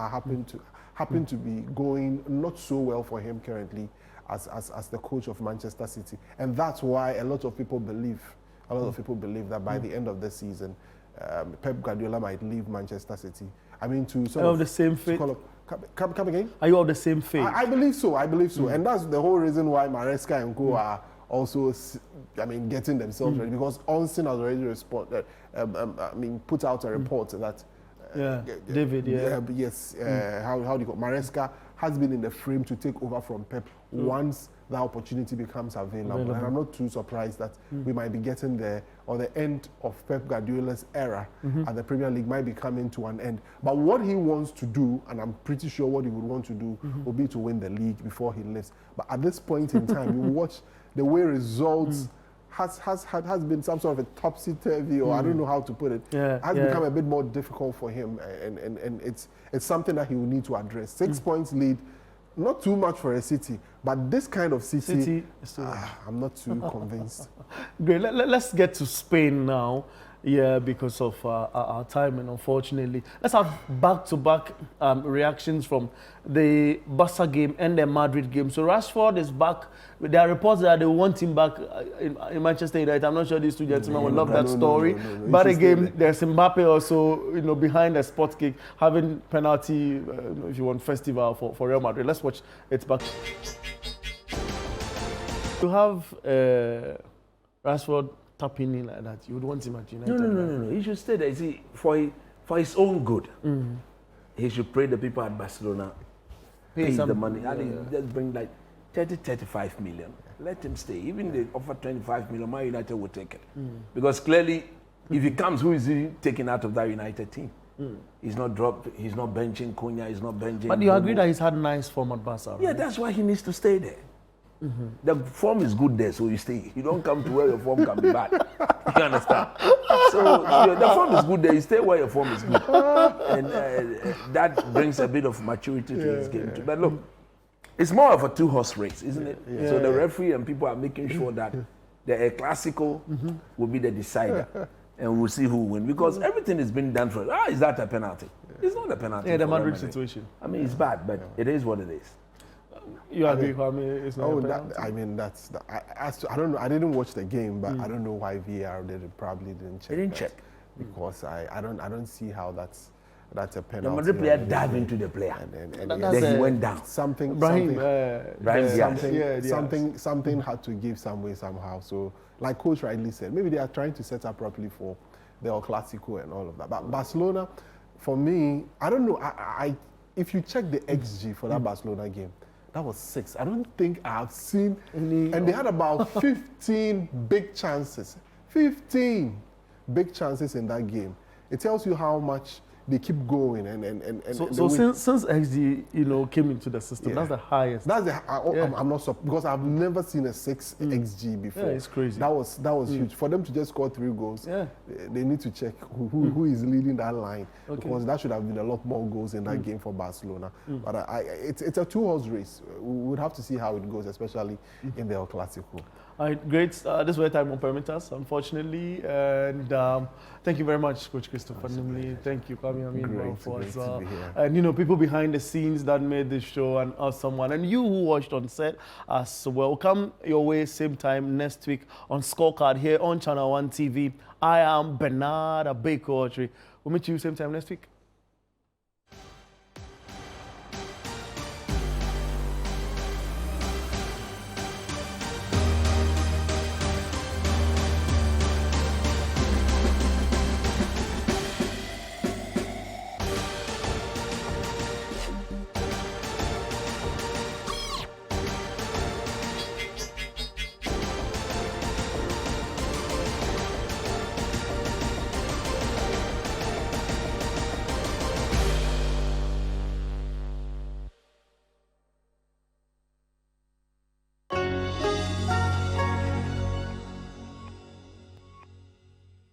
happen to be going not so well for him currently as the coach of Manchester City. And that's why a lot of people believe that by the end of the season, Pep Guardiola might leave Manchester City. I mean, to sort of the same fate. Come again? Are you of the same faith? I believe so. And that's the whole reason why Maresca and co are also, getting themselves ready, because Onsen has already put out a report that David, how do you call Maresca has been in the frame to take over from Pep once the opportunity becomes available. And I'm not too surprised that we might be getting there, or the end of Pep Guardiola's era and the Premier League might be coming to an end. But what he wants to do, and I'm pretty sure what he would want to do, will be to win the league before he leaves. But at this point in time, you watch the way results has been some sort of a topsy-turvy, or I don't know how to put it, has become a bit more difficult for him, and it's something that he will need to address. 6 points lead, not too much for a City, but this kind of City I'm not too convinced. Great. Let's get to Spain now. Yeah, because of our time, and unfortunately, let's have back-to-back reactions from the Barca game and the Madrid game. So Rashford is back. There are reports that they want him back in Manchester United. I'm not sure these two gentlemen will love that story. But again, there's Mbappe also, behind the sports kick, having penalty, if you want, festival for Real Madrid. Let's watch it back. You have Rashford tapping in like that, you would want him at United? No. He should stay there. See, for his own good, he should pray the people at Barcelona pay the money. And just bring like 35 million. Let him stay. Even they offer 25 million, Man United will take it. Because clearly, if he comes, who is he taking out of that United team? He's not dropped. He's not benching Cunha. He's not benching. But you agree that he's had nice form at Barca? Right? Yeah, that's why he needs to stay there. The form is good there, so you stay. You don't come to where your form can be bad. You understand? So the form is good there. You stay where your form is good, and that brings a bit of maturity to his game too. But look, it's more of a two-horse race, isn't it? So the referee and people are making sure that the El Clasico will be the decider, and we'll see who will win, because everything is being done for. Is that a penalty? It's not a penalty. Yeah, the Madrid situation. I mean, it's bad, but it is what it is. You agree, Kwame? It's not I don't know. I didn't watch the game, but I don't know why VAR probably didn't check. They didn't check because I don't see how that's a penalty. The Madrid player dived into the player, and then he went down. Something had to give some way somehow. So, like Coach rightly said, maybe they are trying to set up properly for the El Clasico and all of that. But Barcelona, for me, I don't know. If you check the XG for that Barcelona game, that was 6. I don't think I have seen any. And they had about 15 big chances. 15 big chances in that game. It tells you how much they keep going so since XG came into the system, that's the highest. I'm not surprised, because I've never seen a 6 XG before. Yeah, it's crazy. That was huge for them to just score 3 goals. They need to check who is leading that line, because that should have been a lot more goals in that game for Barcelona. But it's a two-horse race. We would have to see how it goes, especially in the El Clasico. All right, great. This is where time won't permit us, unfortunately. And thank you very much, Coach Christopher Nimley. Thank you, Kwame Amin, for us. And people behind the scenes that made this show an awesome one. And you who watched on set as well. Come your way same time next week on Scorecard here on Channel 1 TV. I am Bernard Abekootri. We'll meet you same time next week.